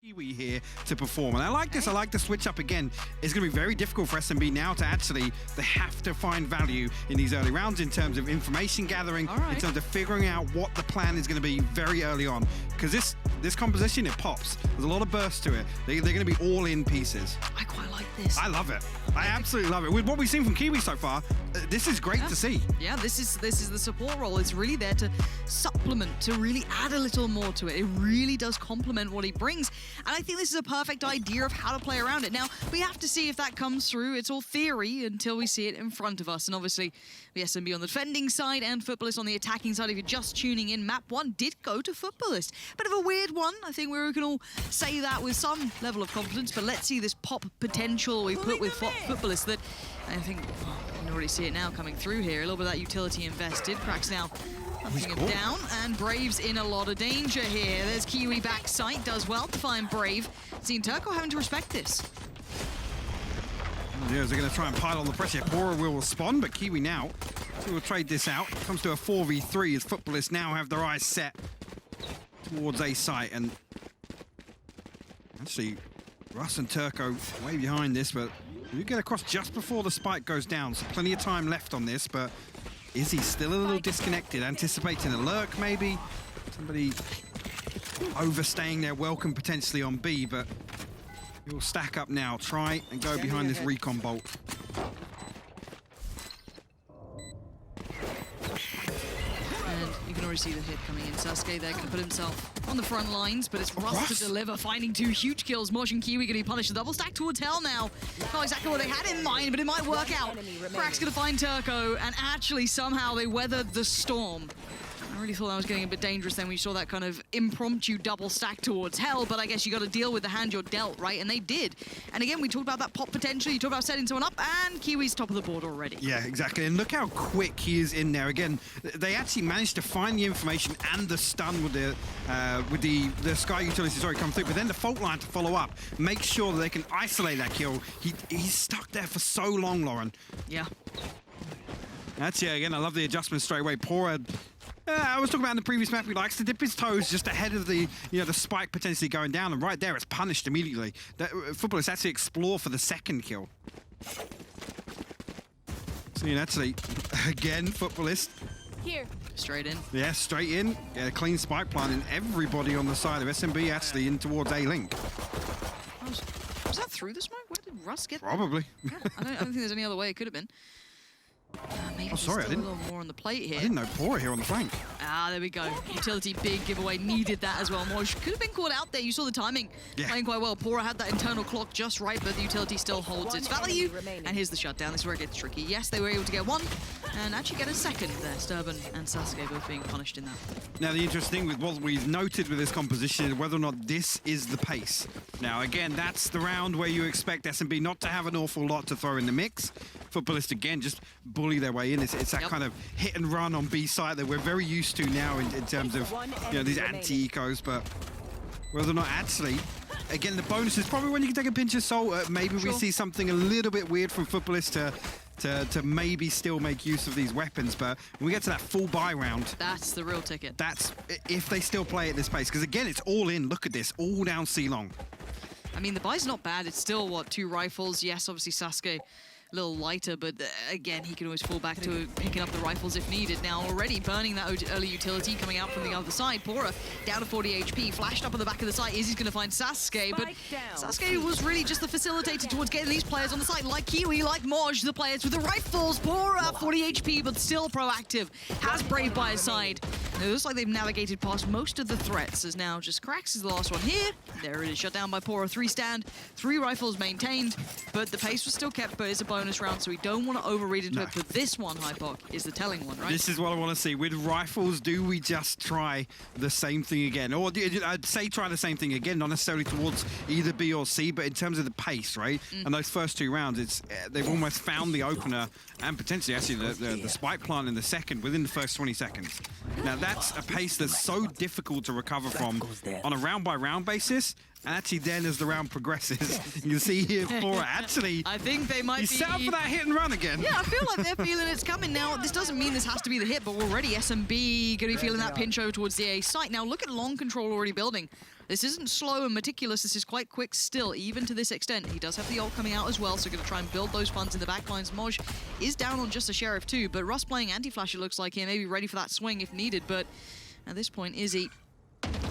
Kiwi here to perform, and I like this. I like the switch up again. It's going to be very difficult for SMB now to actually, they have to find value in these early rounds in terms of information gathering, in terms of figuring out what the plan is going to be very early on, because this composition, it pops. There's a lot of burst to it. They're going to be all in pieces. I quite like this. I love it. I absolutely love it. With what we've seen from Kiwi so far, this is great to see. Yeah, this is the support role. It's really there to supplement, to really add a little more to it. It really does complement what he brings. And I think this is a perfect idea of how to play around it. Now, we have to see if that comes through. It's all theory until we see it in front of us. And obviously, the SMB on the defending side and FUTBOLIST on the attacking side. If you're just tuning in, map 1 did go to FUTBOLIST. Bit of a weird one. I think we can all say that with some level of confidence. But let's see this pop potential we put with FUTBOLIST that I think you can already see it now coming through here. A little bit of that utility invested. Cracks now hunting him down, and Brave's in a lot of danger here. There's Kiwi backside, does well to find Brave. Seeing Turco having to respect this. Yeah, they're going to try and pile on the pressure. Pora will respond, but Kiwi now will trade this out. Comes to a 4v3 as FUTBOLIST now have their eyes set towards A site, and actually Russ and Turco way behind this, but you get across just before the spike goes down, so plenty of time left on this, but is he still a little disconnected? Anticipating a lurk, maybe? Somebody overstaying their welcome potentially on B, but he'll stack up now. Try and go behind this recon bolt. And you can already see the hit coming in. Sasuke there going to put himself on the front lines, but it's Russ to deliver, finding 2 huge kills. Mosh and Kiwi going to be punished. The double stack towards Hell now. Not exactly what they had in mind, but it might work out. Crack's going to find Turco, and actually somehow they weathered the storm. I really thought that was getting a bit dangerous then when you saw that kind of impromptu double stack towards Hell, but I guess you got to deal with the hand you're dealt, right? And they did. And again, we talked about that pop potential. You talked about setting someone up, and Kiwi's top of the board already. Yeah, exactly. And look how quick he is in there. Again, they actually managed to find the information and the stun with the Sky utilities already come through, but then the fault line to follow up, make sure that they can isolate that kill. He's stuck there for so long, Lauren. Yeah. That's, yeah, again, I love the adjustment straight away. Pora, I was talking about in the previous map, he likes to dip his toes just ahead of the, the spike potentially going down, and right there it's punished immediately. FUTBOLIST actually explore for the second kill. So actually, again, FUTBOLIST. Here. Straight in. Yeah, straight in. Yeah, a clean spike plant, and everybody on the side of SMB actually in towards A-Link. Was that through the smoke? Where did Russ get Probably. Yeah, I don't think there's any other way it could have been. Maybe sorry, there's still a little more on the plate here. I didn't know Pora here on the flank. Ah, there we go. Utility big giveaway, needed that as well. Mosh could have been caught out there. You saw the timing playing quite well. Pora had that internal clock just right, but the utility still holds its value. And here's the shutdown. This is where it gets tricky. Yes, they were able to get 1 and actually get a second there. Sturban and Sasuke both being punished in that. Now, the interesting thing with what we've noted with this composition is whether or not this is the pace. Now, again, that's the round where you expect SMB not to have an awful lot to throw in the mix. FUTBOLIST, again, just bully their way in. It's that kind of hit and run on B side that we're very used to now in terms of these anti-ecos, but whether or not actually, again, the bonus is probably when you can take a pinch of salt. Maybe we see something a little bit weird from FUTBOLIST to maybe still make use of these weapons, but when we get to that full buy round, that's the real ticket. That's if they still play at this pace, because again, it's all in. Look at this, all down C-long. I mean, the buy's not bad. It's still, what, 2 rifles? Yes, obviously Sasuke a little lighter, but again, he can always fall back to picking up the rifles if needed. Now, already burning that early utility coming out from the other side. Pora down to 40 HP, flashed up on the back of the site. Izzy's going to find Sasuke, but Sasuke was really just the facilitator towards getting these players on the site, like Kiwi, like Moj, the players with the rifles. Pora, 40 HP, but still proactive. Has Brave by his side. It looks like they've navigated past most of the threats, as now just Cracks is the last one here. There it is, shut down by Pora. 3 stand, 3 rifles maintained, but the pace was still kept, but it's a bonus round, so we don't want to overread into it. But this one, Hypoc, is the telling one, right? This is what I want to see. With rifles, do we just try the same thing again? Or I'd say try the same thing again, not necessarily towards either B or C, but in terms of the pace, right? And those first 2 rounds, they've almost found the opener and potentially actually the spike plant in the second within the first 20 seconds. Now, that's a pace that's so difficult to recover from on a round-by-round basis. And actually then as the round progresses, you can see here Pora actually, I think they might be... he's set up for that hit and run again. Yeah, I feel like they're feeling it's coming now. This doesn't mean this has to be the hit, but already SMB going to be feeling that pinch over towards the A site. Now look at long control already building. This isn't slow and meticulous, this is quite quick still, even to this extent. He does have the ult coming out as well, so going to try and build those funds in the backlines. Moj is down on just a Sheriff too, but Russ playing anti-flash, it looks like here, maybe ready for that swing if needed, but at this point, Izzy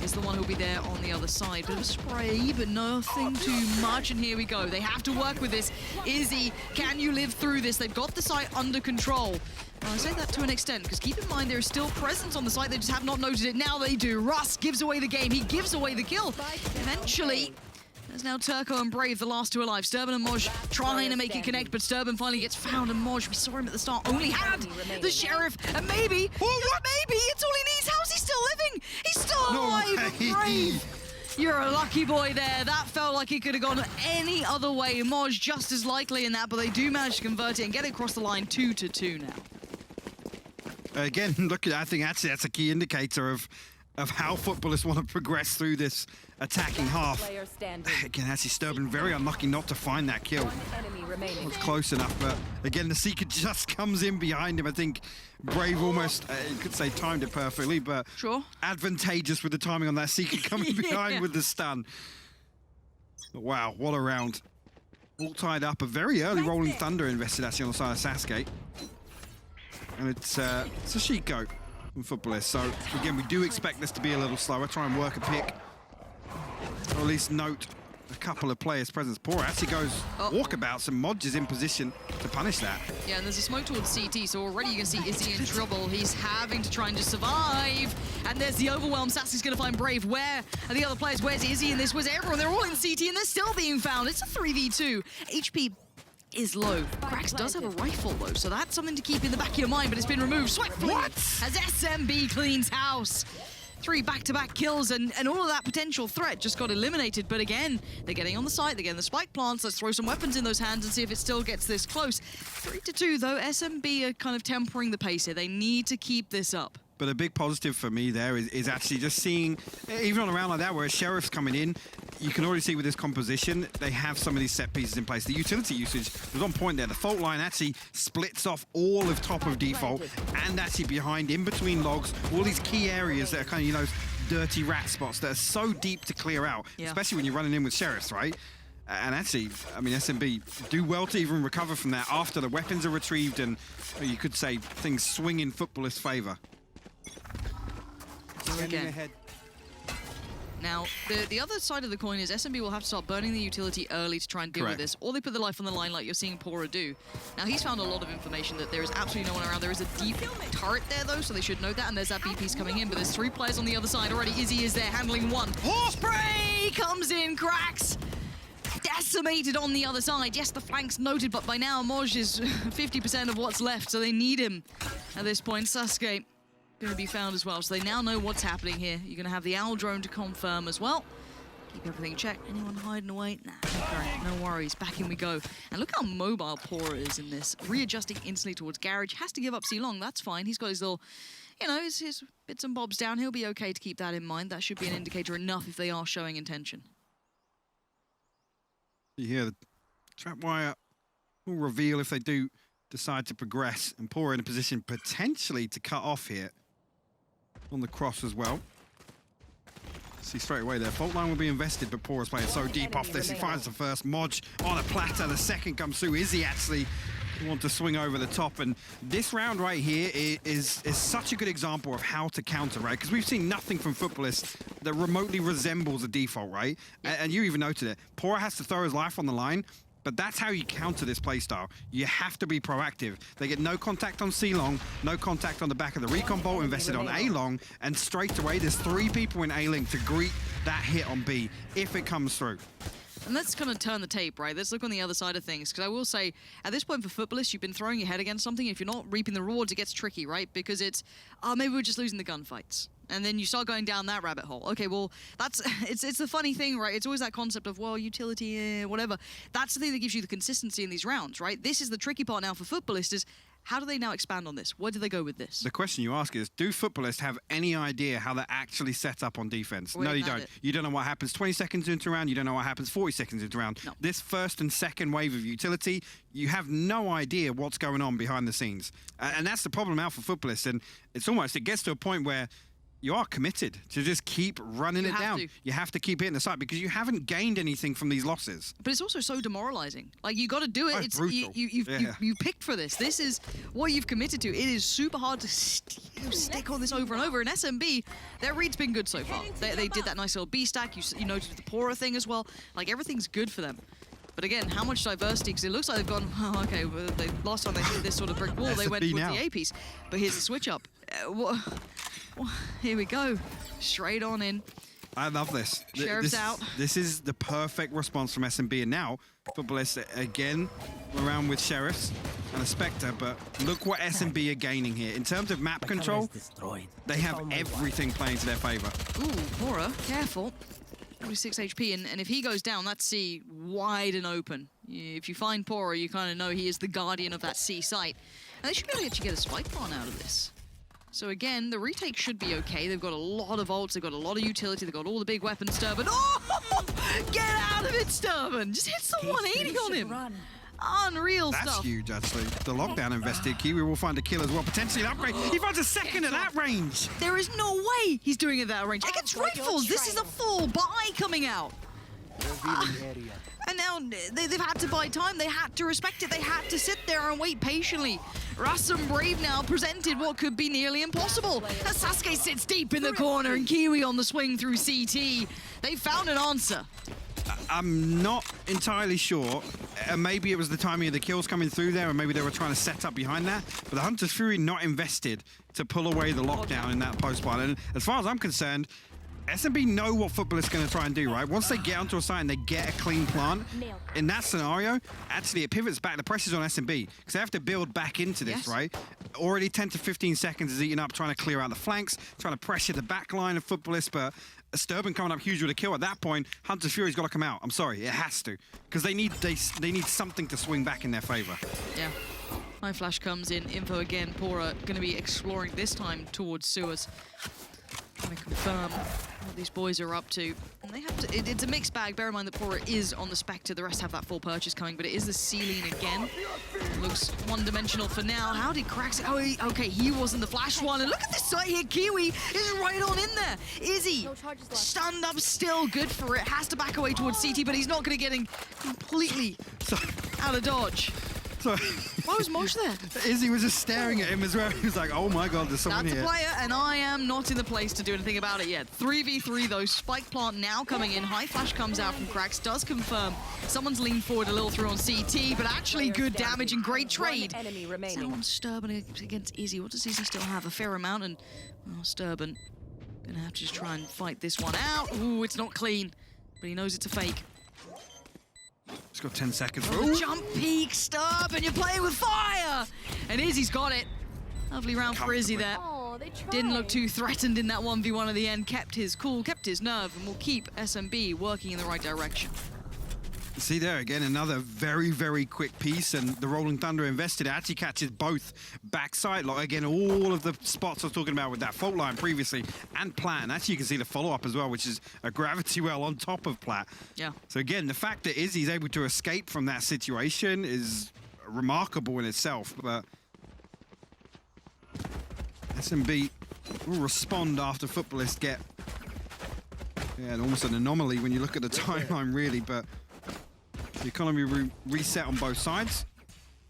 is the one who'll be there on the other side. Bit of a spray, but nothing too much, and here we go. They have to work with this. Izzy, can you live through this? They've got the site under control. Well, I say that to an extent, because keep in mind there is still presence on the site, they just have not noted it. Now they do. Russ gives away the game, he gives away the kill. Eventually, there's now Turco and Brave, the last two alive. Sturban and Moj trying to make it connect, but Sturban finally gets found, and Moj, we saw him at the start, only had the Sheriff, and maybe, maybe, it's all he needs. How's he still living? He's still alive, and Brave. You're a lucky boy there. That felt like it could have gone any other way. Moj just as likely in that, but they do manage to convert it and get it across the line 2-2 now. Again, look at, I think actually that's a key indicator of how footballists want to progress through this attacking half. Again, actually Sturban very unlucky not to find that kill. Was close enough, but again, the Seeker just comes in behind him. I think Brave almost, you could say timed it perfectly, but sure, advantageous with the timing on that Seeker coming behind with the stun. But wow, what a round. All tied up. A very early Rolling Thunder invested actually on the side of Sasuke. And it's a Shiko from Footballist. So again, we do expect this to be a little slower. Try and work a pick, or at least note a couple of players' presence. Pora actually goes walkabouts, and Moj is in position to punish that. Yeah, and there's a smoke towards CT, so already you can see Izzy in trouble. He's having to try and just survive. And there's the overwhelm. Sassy's going to find Brave. Where are the other players? Where's Izzy in this? Where's everyone? They're all in CT, and they're still being found. It's a 3v2. HP is low. Krax does have a rifle though, so that's something to keep in the back of your mind, but it's been removed swiftly as SMB cleans house. 3 back-to-back kills, and all of that potential threat just got eliminated. But again, they're getting on the site, they're getting the spike plants. Let's throw some weapons in those hands and see if it still gets this close. 3-2 though, SMB are kind of tempering the pace here. They need to keep this up. But a big positive for me there is actually just seeing, even on a round like that where a Sheriff's coming in, you can already see with this composition, they have some of these set pieces in place. The utility usage was on point there. The fault line actually splits off all of top of default and actually behind, in between logs, all these key areas that are kind of, you know, dirty rat spots that are so deep to clear out, especially when you're running in with Sheriffs, right? And actually, I mean, SMB do well to even recover from that after the weapons are retrieved and you could say things swing in Footballist's favor. Ahead. Now, the other side of the coin is SMB will have to start burning the utility early to try and deal with this, or they put their life on the line like you're seeing Pora do. Now, he's found a lot of information that there is absolutely no one around. There is a deep turret there, though, so they should note that, and there's that B piece coming in, but there's 3 players on the other side already. Izzy is there, handling 1. Spray comes in, Cracks! Decimated on the other side. Yes, the flank's noted, but by now, Moj is 50% of what's left, so they need him at this point. Sasuke going to be found as well, so they now know what's happening here. You're going to have the owl drone to confirm as well. Keep everything checked. Anyone hiding away? Nah, okay, no worries. Back in we go. And look how mobile Pora is in this. Readjusting instantly towards Garage. Has to give up C-Long. That's fine. He's got his little, you know, his bits and bobs down. He'll be okay to keep that in mind. That should be an indicator enough if they are showing intention. You hear the trap wire will reveal if they do decide to progress, and Pora in a position potentially to cut off here. On the cross as well. See straight away there, fault line will be invested, but Pora's playing so deep off this. He finds the first, Moj on a platter, the second comes through. Izzy actually want to swing over the top, and this round right here is such a good example of how to counter, right? Because we've seen nothing from Footballists that remotely resembles a default, right? And you even noted it. Pora has to throw his life on the line, but that's how you counter this playstyle. You have to be proactive. They get no contact on C-Long, no contact on the back of the recon bolt invested on A-Long, and straight away there's 3 people in A-Link to greet that hit on B, if it comes through. And let's kind of turn the tape, right? Let's look on the other side of things, because I will say, at this point for Footballists, you've been throwing your head against something. If you're not reaping the rewards, it gets tricky, right? Because it's, oh, maybe we're just losing the gunfights. And then you start going down that rabbit hole. Okay, well, that's it's the funny thing, right? It's always that concept of, well, utility, whatever. That's the thing that gives you the consistency in these rounds, right? This is the tricky part now for Footballists is, How do they now expand on this? Where do they go with this? The question you ask is, do Futbolists have any idea how they're actually set up on defense? Or No, you even don't. at it. You don't know what happens 20 seconds into a round. You don't know what happens 40 seconds into a round. No. This first and second wave of utility, you have no idea what's going on behind the scenes. And that's the problem now for Futbolists. And it gets to a point where you are committed to just keep running You it have down. to. You have to keep hitting the site because you haven't gained anything from these losses. But it's also so demoralizing. Like, you got to do it. Oh, It's brutal. you picked for this. This is what you've committed to. It is super hard to stick on this over and over. And SMB, their read's been good so far. They did that nice little B stack. You noted the Pora thing as well. Like, everything's good for them. But again, how much diversity? Because it looks like they've gone, oh, okay, well, last time they hit this sort of brick wall, they went SMB towards now. the A piece. But here's the switch up. Here we go. Straight on in. I love this. Sheriff's out. This is the perfect response from SMB. And now, Futbolists again around with Sheriffs and a Spectre. But look what SMB are gaining here. In terms of map control, they have everything playing to their favor. Ooh, Pora, careful. 46 HP, and if he goes down, that C wide and open. If you find Pora, you kind of know he is the guardian of that C site. And they should be able to actually get a spike plant out of this. So again, the retake should be okay. They've got a lot of ults, they've got a lot of utility, they've got all the big weapons, Sturban. Oh! Get out of it, Sturban! Just hit some 180 on him. Unreal That's stuff. huge, actually. The lockdown invested. Kiwi will find a kill as well. Potentially an upgrade. He finds a second at that range. There is no way he's doing it at that range. Against rifles, this is a full buy coming out. And now they've had to buy time. They had to respect it. They had to sit there and wait patiently. Rassam Brave now presented what could be nearly impossible. As Sasuke sits deep in the corner and Kiwi on the swing through CT. They found an answer. I'm not entirely sure. Maybe it was the timing of the kills coming through there, or maybe they were trying to set up behind that. But the Hunter's Fury not invested to pull away the lockdown in that post plant. And as far as I'm concerned, SMB know what Futbolists going to try and do, right? Once they get onto a site and they get a clean plant, in that scenario, actually it pivots back. The pressure's on SMB because they have to build back into this, Yes. right? Already 10 to 15 seconds is eaten up trying to clear out the flanks, trying to pressure the back line of Futbolists, but Sturban coming up huge with a kill. At that point, Hunter's Fury's got to come out. I'm sorry, it has to. Because they need something to swing back in their favor. Yeah. My flash comes in. Info again. Pora going to be exploring this time towards sewers. Going to confirm what these boys are up to. And they have to. It's a mixed bag. Bear in mind that Pora is on the Spectre. The rest have that full purchase coming, but it is the ceiling again. Looks one-dimensional for now. How did Cracks? Oh, okay, he wasn't the flash one. And look at this site here. Kiwi is right on in there. Izzy stunned up still. Good for it. Has to back away towards CT, but he's not going to get in completely out of dodge. So Why was Mosh there? Izzy was just staring at him as well. He was like, oh my God, there's someone That's here. a player, and I am not in the place to do anything about it yet. 3v3 though, Spike Plant now coming in. High Flash comes out from Cracks, does confirm. Someone's leaned forward a little through on CT, but actually good damage and great trade. Someone's Sturban against Izzy. What does Izzy still have? A fair amount, and well, Sturban gonna have to just try and fight this one out. Ooh, it's not clean, but he knows it's a fake. He's got 10 seconds. Oh, jump peek, Sturban, you're playing with fire! And Izzy's got it. Lovely round for Izzy there. Didn't look too threatened in that 1v1 at the end. Kept his cool, kept his nerve, and will keep SMB working in the right direction. See there again, another very, very quick piece, and the Rolling Thunder invested actually catches both backside. Like again, all of the spots I was talking about with that fault line previously and Plat. And actually you can see the follow-up as well, which is a gravity well on top of Plat. Yeah. So again, the fact that Izzy's able to escape from that situation is remarkable in itself. But SMB will respond after Futbolists get almost an anomaly when you look at the timeline, really. But the economy reset on both sides.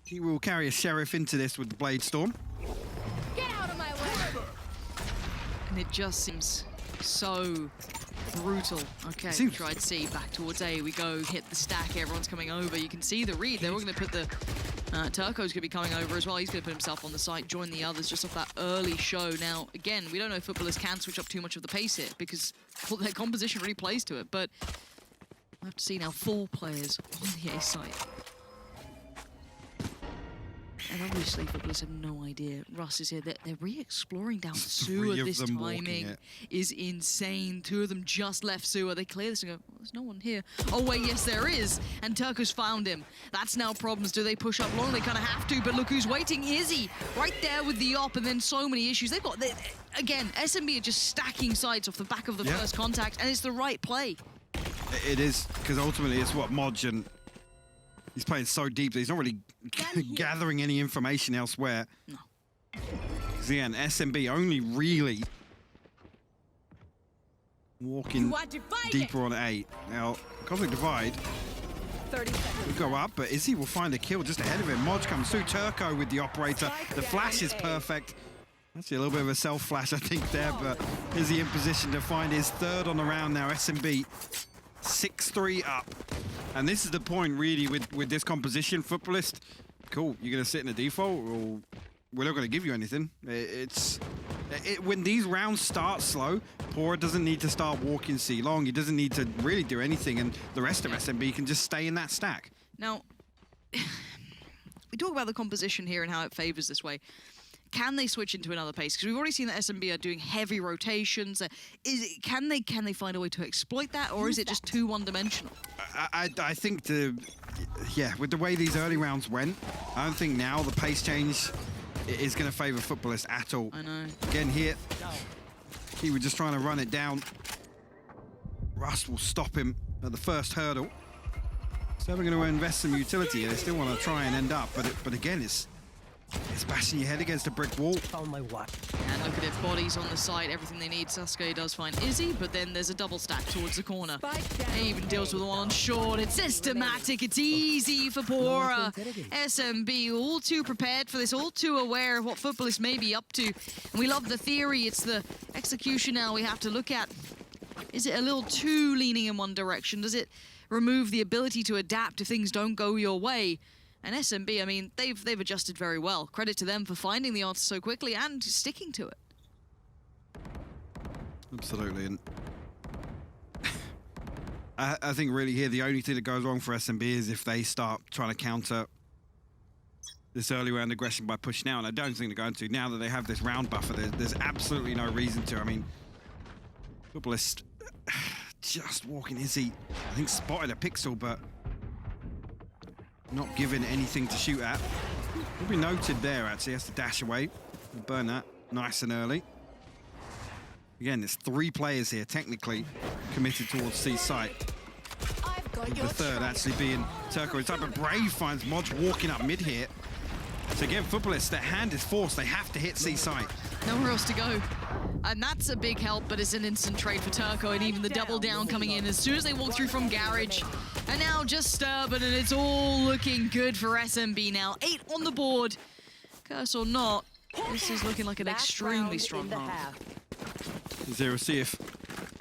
He will carry a Sheriff into this with the Blade Storm. Get out of my way! And it just seems so brutal. Okay, Seems- tried C, back towards A we go, hit the stack, everyone's coming over. You can see the read, they're all going to put the... Turco's going to be coming over as well. He's going to put himself on the site, join the others just off that early show. Now, again, we don't know if Futbolists can switch up too much of the pace here because their composition really plays to it, but we'll have to see now 4 players on the A site. And obviously, Futbolists have no idea. Russ is here. They're re-exploring down sewer. Three of This them walking timing it. is insane. 2 of them just left sewer. They clear this and go, well, there's no one here. Oh, wait, yes, there is. And Turco's found him. That's now problems. Do they push up long? They kind of have to, but look who's waiting. Izzy right there with the op, and then so many issues. They've got, again, SMB are just stacking sides off the back of the first contact, and it's the right play. It is, because ultimately it's what Modge, and he's playing so deep that he's not really gathering any information elsewhere. No. Because again, SMB only really walking deeper on 8. Now, Cosmic Divide 30 seconds. will go up, but Izzy will find a kill just ahead of him. Modge comes through, Turco with the operator. The flash is perfect. Actually, a little bit of a self-flash, I think, there, but Izzy in position to find his 3rd on the round now. SMB 6-3 up. And this is the point, really, with this composition. Futbolist, cool, you're going to sit in a default, or we're not going to give you anything. When these rounds start slow, Pora doesn't need to start walking C long. He doesn't need to really do anything, and the rest of SMB can just stay in that stack. Now, we talk about the composition here and how it favors this way. Can they switch into another pace? Because we've already seen that SMB are doing heavy rotations. Can they find a way to exploit that, or is it just too one-dimensional? I think with the way these early rounds went, I don't think now the pace change is going to favor Futbolist at all. I know. Again here, he was just trying to run it down. Rust will stop him at the first hurdle. So we're going to invest some utility. They still want to try and end up, but again, it's bashing your head against a brick wall. Found my watch. And look at it, bodies on the side, everything they need. Sasuke does find Izzy, but then there's a double stack towards the corner. He even deals with the one on short. It's systematic, it's easy for Pora. SMB all too prepared for this, all too aware of what Futbolists may be up to. And we love the theory, it's the execution now we have to look at. Is it a little too leaning in one direction? Does it remove the ability to adapt if things don't go your way? And SMB, I mean, they've adjusted very well. Credit to them for finding the answer so quickly and sticking to it. Absolutely. And I think really here, the only thing that goes wrong for SMB is if they start trying to counter this early round aggression by pushing out. And I don't think they're going to. Now that they have this round buffer, there's absolutely no reason to. I mean, Futbolist just walking Izzy. I think spotted a pixel, but not given anything to shoot at. Will be noted there, actually. Has to dash away and burn that nice and early. Again, there's 3 players here, technically, committed towards C site. The 3rd actually being Turco. It's up, but Brave finds Modge walking up mid here. So again, Futbolists, their hand is forced. They have to hit C site. Nowhere else to go. And that's a big help, but it's an instant trade for Turco, and even the double down coming in as soon as they walk through from Garage. And now just Sturban, and it's all looking good for SMB now. 8 on the board. Curse or not, this is looking like an extremely strong half. Zero, see if,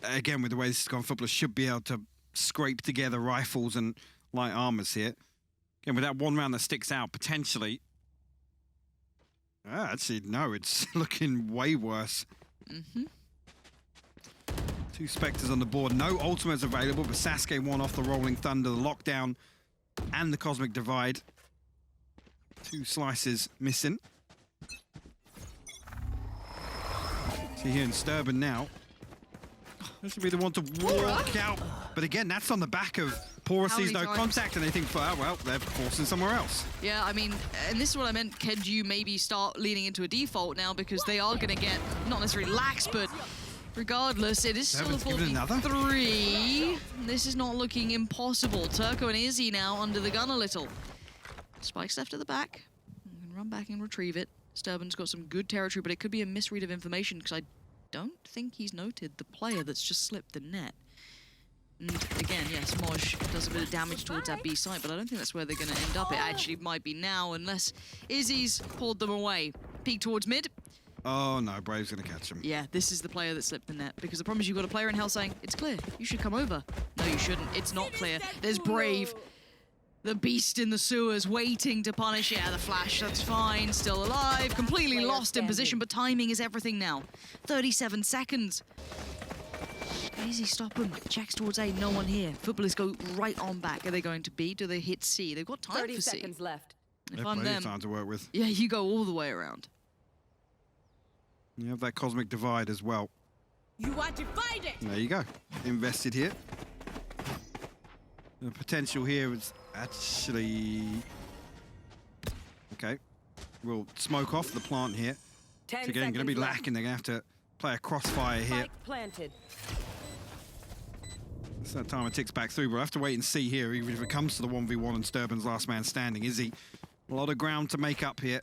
again, with the way this has gone, Futbolists should be able to scrape together rifles and light armors here. Again, with that one round that sticks out, potentially. Actually, no, it's looking way worse. 2 Spectres on the board. No ultimates available, but Sasuke won off the Rolling Thunder, the Lockdown, and the Cosmic Divide. 2 slices missing. See here in Sturban now. This would be the one to walk out. But again, that's on the back of Pora sees no contact, and they think, oh, well, they're forcing somewhere else. Yeah, I mean, and this is what I meant. Can you maybe start leaning into a default now, because they are going to get, not necessarily lax, but regardless, it is still a 43. This is not looking impossible. Turco and Izzy now under the gun a little. Spikes left at the back. You can run back and retrieve it. Sturban's got some good territory, but it could be a misread of information, because I don't think he's noted the player that's just slipped the net. And again, yes, Modge does a bit of damage towards that B site, but I don't think that's where they're going to end up. It actually might be now, unless Izzy's pulled them away. Peek towards mid. Oh no, Brave's going to catch him. Yeah, this is the player that slipped the net, because the problem is you've got a player in hell saying, it's clear, you should come over. No, you shouldn't. It's not clear. There's Brave. The beast in the sewers waiting to punish. Yeah, the flash, that's fine. Still alive. Completely lost in position, but timing is everything now. 37 seconds. Easy, stop him. Checks towards A, no one here. Futbolists go right on back. Are they going to B? Do they hit C? They've got time 30 for C. seconds left. If I'm them, time to work with. yeah, you go all the way around. You have that cosmic divide as well. You are divided. There you go. Invested here. The potential here is actually... Okay. We'll smoke off the plant here. 10 So again, going to be seconds left. lacking. They're going to have to play a crossfire here. Spike planted. It's that time it ticks back through. We'll have to wait and see here, even if it comes to the 1v1 and Sturban's last man standing. Is he? A lot of ground to make up here.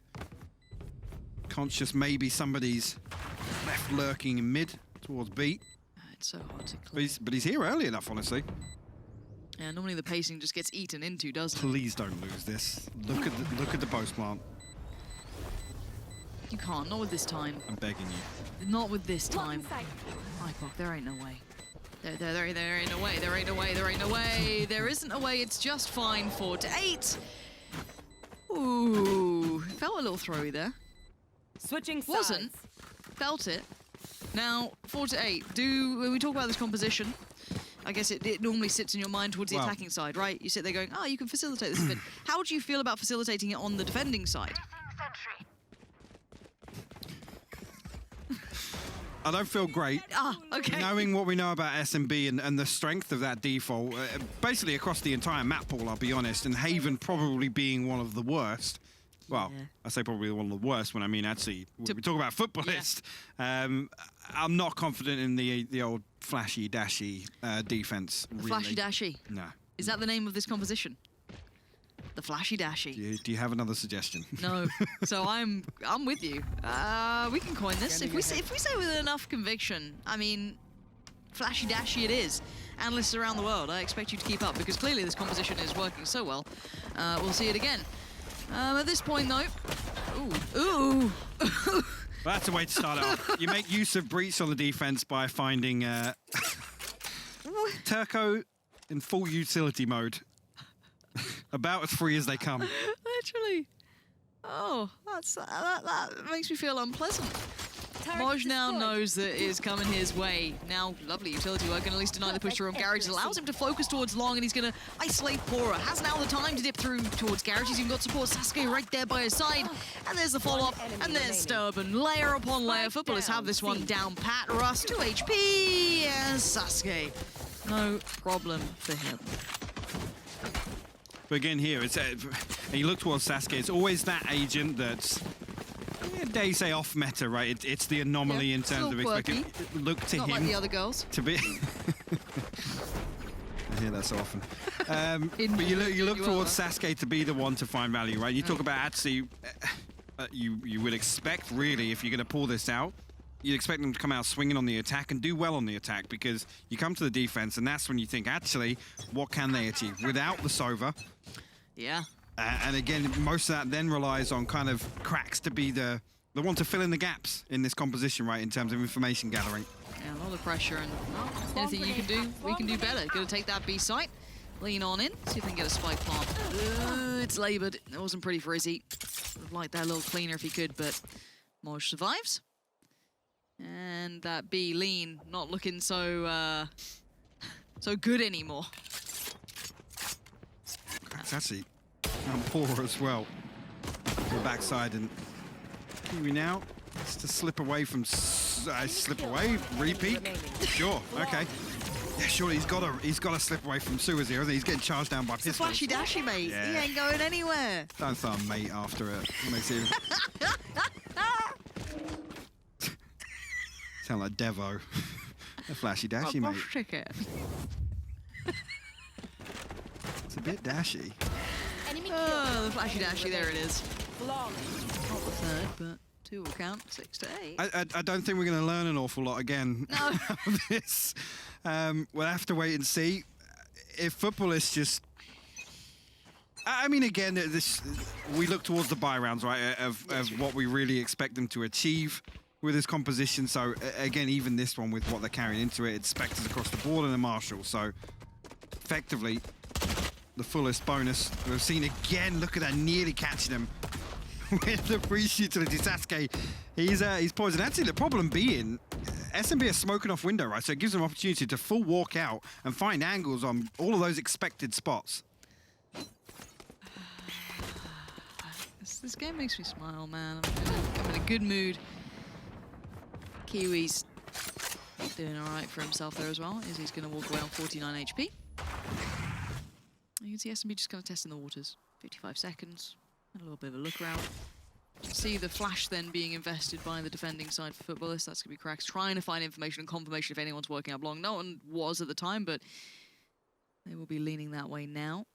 Conscious maybe somebody's left lurking in mid towards B. It's so hard to clear. But he's here early enough, honestly. Yeah, normally the pacing just gets eaten into, doesn't it? Please don't lose this. Look at the post plant. You can't, not with this time. I'm begging you. Not with this time. Blocking sight. Ipok, there ain't no way. There ain't no way, there ain't no way, there ain't no way. There isn't a way, it's just fine. 4 to 8. Ooh, felt a little throwy there. Switching sides. Wasn't. Felt it. Now, 4 to 8. When we talk about this composition, I guess it normally sits in your mind towards the Well- attacking side, right? You sit there going, oh, you can facilitate this a bit. How do you feel about facilitating it on the defending side? I don't feel great. Ah, okay. Knowing what we know about SMB and the strength of that default, basically across the entire map pool, I'll be honest, and Haven probably being one of the worst. Well, Yeah. I say probably one of the worst when I mean actually, when we talk about Futbolist, I'm not confident in the old flashy dashy defense. The really. Flashy Dashy. No. Is that the name of this composition? The Flashy Dashy. Do you have another suggestion? No. So I'm with you. We can coin this if we say with enough conviction. I mean, Flashy Dashy it is. Analysts around the world, I expect you to keep up because clearly this composition is working so well. We'll see it again. At this point, though, ooh. That's a way to start it off. You make use of breach on the defense by finding Turco in full utility mode. About as free as they come. Literally. Oh, that makes me feel unpleasant. Turret Moj now destroyed. knows that it is coming his way. Now, lovely utility work, and at least deny the push through on Garage. It allows him to focus towards long, and he's going to isolate Pora. Has now the time to dip through towards Garage. He's even got support Sasuke right there by his side. And there's the follow-up, and there's Sturban. Layer upon layer. Futbolists have this one down pat. Rust, 2 HP, and Sasuke. No problem for him. But again here, it's and you look towards Sasuke, it's always that agent that's, dare you say, off meta, right? It's the anomaly Yeah, in terms still of expecting. quirky. Look to Not him like the other girls. to be... I hear that so often. But you look You towards are. Sasuke to be the one to find value, right? You talk about actually, you would expect really if you're going to pull this out, you'd expect them to come out swinging on the attack and do well on the attack because you come to the defense and that's when you think, actually, what can they achieve without the Sova? Yeah. And again, most of that then relies on kind of cracks to be the one to fill in the gaps in this composition, right, in terms of information gathering. Yeah, a lot of pressure and anything you can do, we can do better. Gonna take that B site, lean on in, see if we can get a spike plant. It's laboured. It wasn't pretty for Izzy. Would have liked that a little cleaner if he could, but Moj survives. And that B lean not looking so so good anymore. It's actually poor as well. The backside and Kiwi now has to slip away from slip away repeat. Sure, okay. Yeah, surely he's got to slip away from Suez here, isn't he? He's getting charged down by It's a pistols. flashy dashy, mate. Yeah. He ain't going anywhere. Don't throw a mate after it. It makes it sound like Devo. A flashy dashy, A mate. boss ticket. It's a bit dashy. Enemy Oh, the flashy dashy, there it is. flawless. Not the third, but 2 will count, 6 to 8. I don't think we're going to learn an awful lot again No. out of this. We'll have to wait and see. If Futbolists just... I mean, again, we look towards the buy rounds, right, of what we really expect them to achieve with this composition. So, again, even this one with what they're carrying into it, it's Spectres across the board and a Marshal. So, effectively, the fullest bonus we've seen again. Look at that, nearly catching him with the breach utility. Sasuke, he's poisoned. Actually, the problem being, SMB are smoking off window, right? So it gives them opportunity to full walk out and find angles on all of those expected spots. This game makes me smile, man. I'm in a good mood. Kiwi's doing all right for himself there as well. He's going to walk away on 49 HP. You can see SMB just kind of testing the waters. 55 seconds. And a little bit of a look around. See the flash then being invested by the defending side for Futbolists. That's going to be Cracks trying to find information and confirmation if anyone's working up long. No one was at the time, but they will be leaning that way now.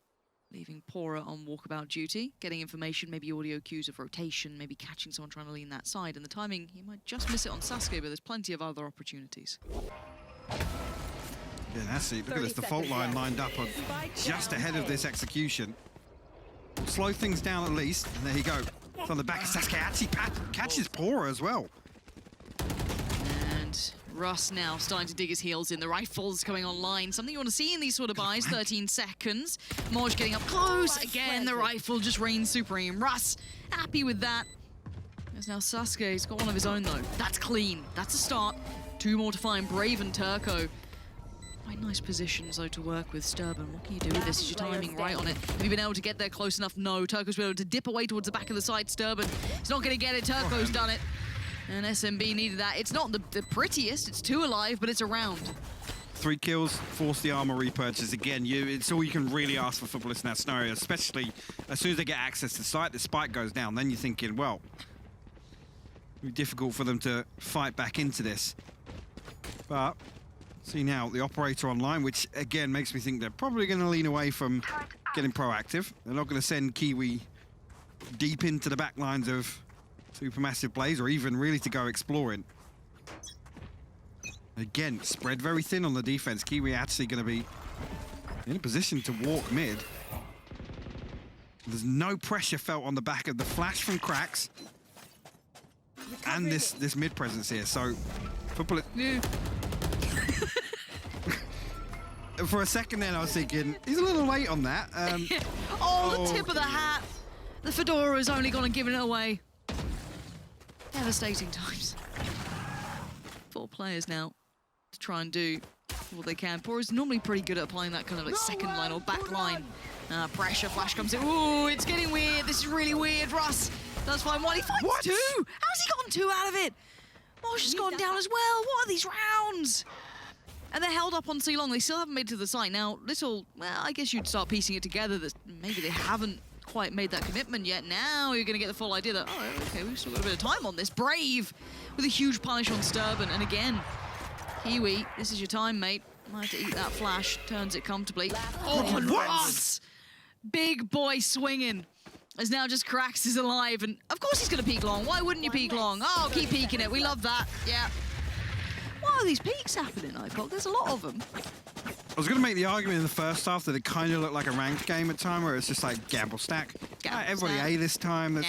Leaving Pora on walkabout duty, getting information, maybe audio cues of rotation, maybe catching someone trying to lean that side. And the timing, he might just miss it on Sasuke, but there's plenty of other opportunities. Yeah, that's it. Look at this, the fault line lined up on just ahead of this execution. Slow things down at least, and there you go. It's on the back of Sasuke, actually catches Pora as well. And Russ now starting to dig his heels in. The rifles coming online. Something you want to see in these sort of buys. 13 seconds. Moj getting up close. Again, the rifle just reigns supreme. Russ happy with that. There's now Sasuke. He's got one of his own, though. That's clean. That's a start. 2 more to find. Brave and Turco. Quite nice positions, though, to work with Sturban. What can you do with this? Is your timing right on it? Have you been able to get there close enough? No. Turco's been able to dip away towards the back of the side. Sturban is not going to get it. Turco's done it. And SMB needed that. It's not the prettiest. It's 2 alive, but it's a round. 3 kills, force the armor repurchase again. It's all you can really ask for Futbolists in that scenario, especially as soon as they get access to site, the spike goes down. Then you're thinking, well, it'll be difficult for them to fight back into this. But see now the operator online, which again makes me think they're probably going to lean away from getting proactive. They're not going to send Kiwi deep into the back lines of Supermassive plays, or even really to go exploring. Again, spread very thin on the defense. Kiwi actually going to be in a position to walk mid. There's no pressure felt on the back of the flash from Cracks and this mid presence here. So, for a second then I was thinking, he's a little late on that. The tip of the hat. The Fedora's only gone and given it away. Devastating times. 4 players now to try and do what they can. Pora's normally pretty good at applying that kind of like second line or back line. Pressure, flash comes in. Ooh, it's getting weird. This is really weird. Russ does find one. He finds 2. How's he gotten 2 out of it? Mosh has gone down as well. What are these rounds? And they're held up on so long. They still haven't made it to the site. Now, well, I guess you'd start piecing it together that maybe they haven't quite made that commitment yet. Now you're going to get the full idea that, oh, okay, we've still got a bit of time on this. Brave with a huge punish on Sturban. And again, Kiwi, this is your time, mate. Might have to eat that flash. Turns it comfortably. Oh, Russ! Big boy swinging. As now just Cracks is alive. And of course he's going to peek long. Why wouldn't you peek long? Oh, keep peeking it. We love that. Yeah. Why are these peaks happening, Icon? There's a lot of them. I was going to make the argument in the first half that it kind of looked like a ranked game at time where it's just like gamble stack. Everybody A this time.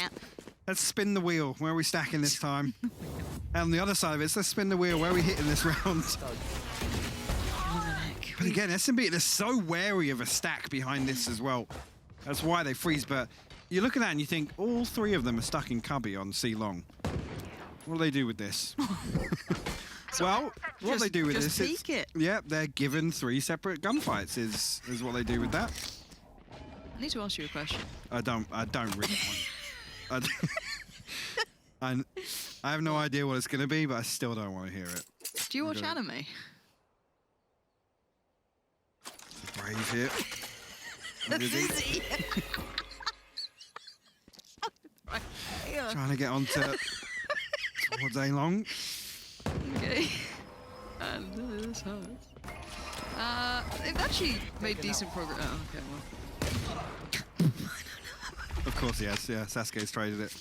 Let's spin the wheel. Where are we stacking this time? And on the other side of it, let's spin the wheel. Where are we hitting this round? But again, SMB, they're so wary of a stack behind this as well. That's why they freeze. But you look at that and you think all 3 of them are stuck in cubby on C long. What do they do with this? Well, what they do with this is, yeah, they're given 3 separate gunfights. Is what they do with that. I need to ask you a question. I don't really want. I have no idea what it's going to be, but I still don't want to hear it. Do you watch anime? Brave here. Busy. Trying to get onto towards A long. Okay. And this hurts. They've actually made decent progress. Oh, okay, well. Of course he has, yeah. Sasuke's traded it.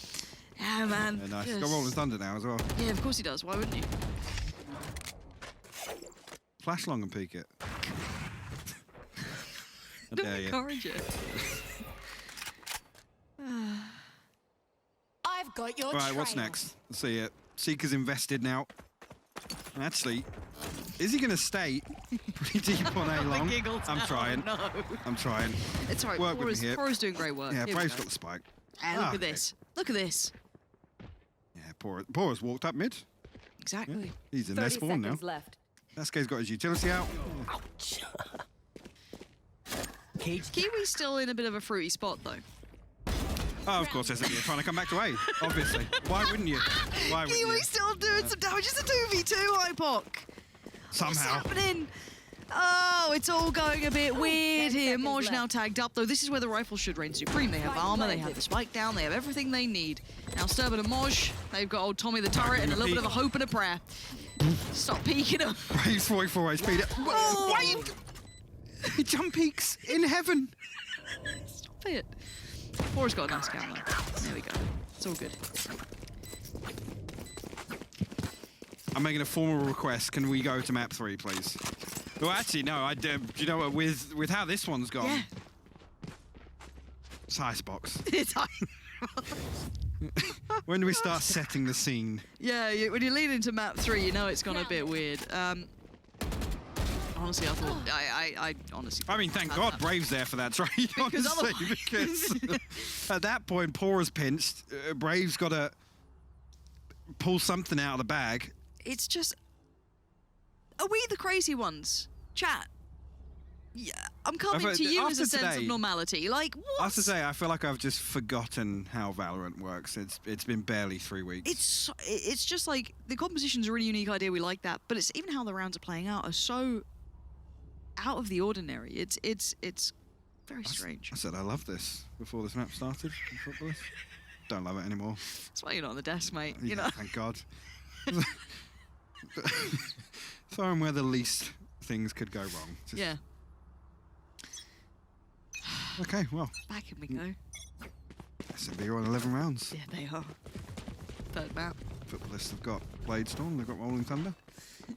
Yeah, man. Yeah, nice. He's got Rolling Thunder now as well. Yeah, of course he does. Why wouldn't you? Flash long and peek it. Don't encourage it. I've got your Right, what's next? Let's see it. Seeker's invested now. And actually, is he going to stay pretty deep on A long? I'm trying. No. I'm trying. It's all right. Work with me here. Pora's doing great work. Yeah, Brave's got the spike. And look at this. Look at this. Yeah, Pora's walked up mid. Exactly. Yeah, he's in their spawn now. Left. Sasuke's got his utility out. Ouch. Kiwi's still in a bit of a fruity spot, though. Oh, of course, SMB are trying to come back to A, obviously. Why wouldn't you? Why wouldn't you? Kiwi still doing some damage. It's a 2v2, Hypok. What's Somehow. happening? Oh, it's all going a bit weird 10 here. seconds Moj now left. tagged up, though. This is where the rifles should reign supreme. They have armor, they have the spike down, they have everything they need. Now, Sturban and Moj, they've got old Tommy the turret and a little bit of a hope and a prayer. Stop peeking him. Braves 44 HP. Oh. Wait! Jump peaks in heaven. Stop it. Four's got a nice camera. There we go. It's all good. I'm making a formal request. Can we go to map 3, please? Well, actually, no. You know what? With how this one's gone, Yeah. it's icebox. It's When do we start setting the scene? Yeah, when you lead into map 3, you know it's gone a bit weird. Honestly, I thought I honestly. I mean, thank had God that. Brave's there for that, right? Because Honestly, because at that point, Pora's pinched. Brave's got to pull something out of the bag. It's just. Are we the crazy ones? Chat. Yeah, I'm coming I've- to you as a after sense of today- normality. Like, what? I have to say, I feel like I've just forgotten how Valorant works. It's been barely 3 weeks. It's just like the composition's a really unique idea. We like that, but it's even how the rounds are playing out are so out of the ordinary. It's very strange. I said I love this before this map started. in FUTBOLIST. Don't love it anymore. That's why you're not on the desk, mate. You Yeah, know. thank God. Throw 'em where the least things could go wrong. Just- Yeah. Okay, well, Back in we go. SMB are on 11 rounds. Yeah, they are. Third map. FUTBOLIST have got Blade Storm, they've got Rolling Thunder.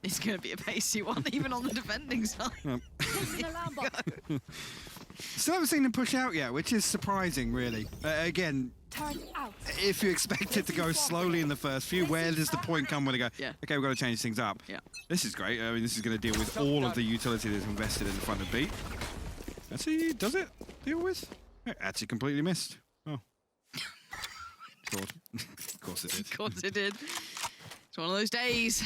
It's going to be a pacey one, even on the defending side. Placing alarm bot. Still haven't seen them push out yet, which is surprising, really. Again, Turn out. if you expect it to go slowly in the first few, where does the point come where they go, Yeah. okay, we've got to change things up? Yeah. This is great. I mean, this is going to deal with all of the utility that's invested in the front of B. Actually, does it deal with? It actually completely missed. Oh. Thought. Of course it did. Of course it did. It's one of those days.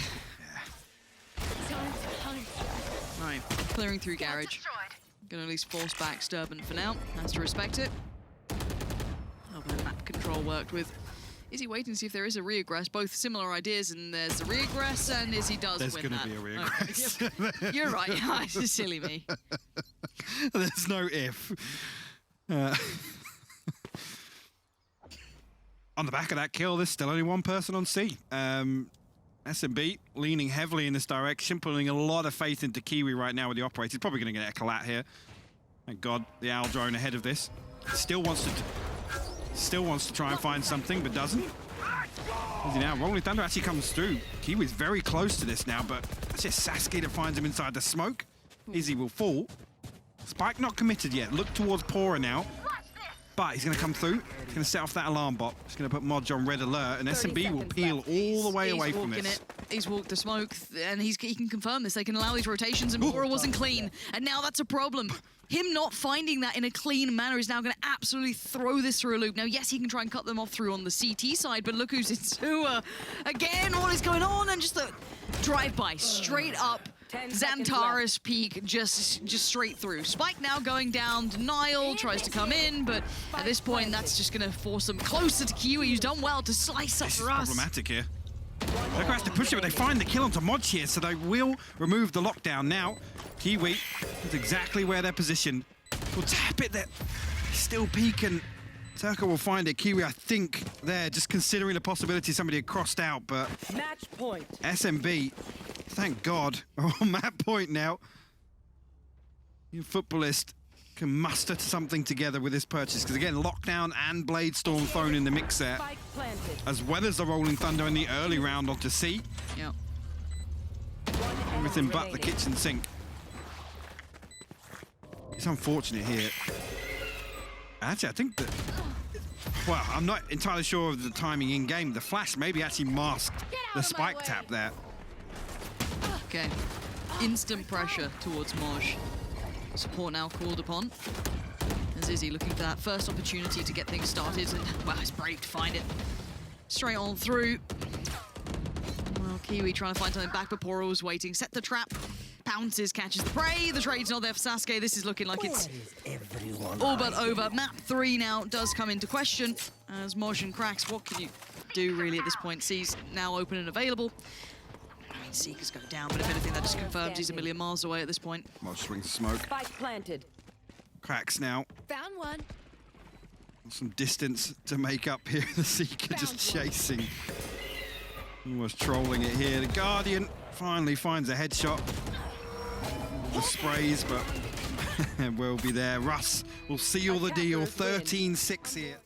Time to hunt. Right, clearing through garage. Gonna at least force back Sturban for now. Has to respect it. Oh, but the map control worked with. Izzy waiting to see if there is a reaggress. Both similar ideas, and there's the reaggress, and Izzy does There's win going to that. be a reaggress. Okay, you're right. It's just silly me. There's no if. On the back of that kill, there's still only one person on C. SMB leaning heavily in this direction, putting a lot of faith into Kiwi right now with the operator. He's probably going to get a collat here. Thank God, the Owl drone ahead of this. Still wants to try and find something, but doesn't. Now, Rolling Thunder actually comes through. Kiwi's very close to this now, but it's just Sasuke that finds him inside the smoke. Izzy will fall. Spike not committed yet. Look towards Pora now. But he's going to come through. He's going to set off that alarm bot. He's going to put Modge on red alert, and 30 SMB will seconds peel left. all the way He's away from walking this. it. He's walked the smoke, and he can confirm this. They can allow these rotations, and Bora wasn't clean. And now that's a problem. Him not finding that in a clean manner is now going to absolutely throw this through a loop. Now, yes, he can try and cut them off through on the CT side, but look who's in sewer. Again, what is going on? And just a drive-by, straight up. 10 seconds Xantares peak just straight through. Spike now going down. Denial tries to come in, but at this point, that's just going to force them closer to Kiwi, who's done well to slice up This is for us. problematic here. They're going to have to push it, but they find the kill onto Modge here, so they will remove the lockdown now. Kiwi is exactly where they're positioned. Will tap it there. Still peeking. Turco will find it. Kiwi, I think, there, just considering the possibility somebody had crossed out, but Match point. SMB, thank God, are on that point now. You FUTBOLIST can muster something together with this purchase, because again, Lockdown and Blade Storm thrown in the mix there, Spike planted. as well as the Rolling Thunder in the early round onto C. Yep. Everything but the kitchen sink. It's unfortunate here. Actually, I think that... Well, I'm not entirely sure of the timing in-game. The flash maybe actually masked the spike tap there. Okay. Instant pressure towards Moj. Support now called upon. As Izzy looking for that first opportunity to get things started. And, well, it's brave to find it. Straight on through. Well, Kiwi trying to find something back, but Poro was waiting. Set the trap. Pounces, catches the prey. The trade's not there for Sasuke. This is looking like it's Where is everyone all but hiding? over. Map 3 now does come into question as Moj and Cracks, what can you do really at this point? C's now open and available. I mean, Seeker's go down, but if anything, that just confirms he's a million miles away at this point. Moj swings smoke. Spike planted. Cracks now. Found one. Some distance to make up here. The Seeker just chasing. Almost trolling it here. The Guardian finally finds a headshot. The sprays, but will be there. Russ will seal the deal. 13-6 here.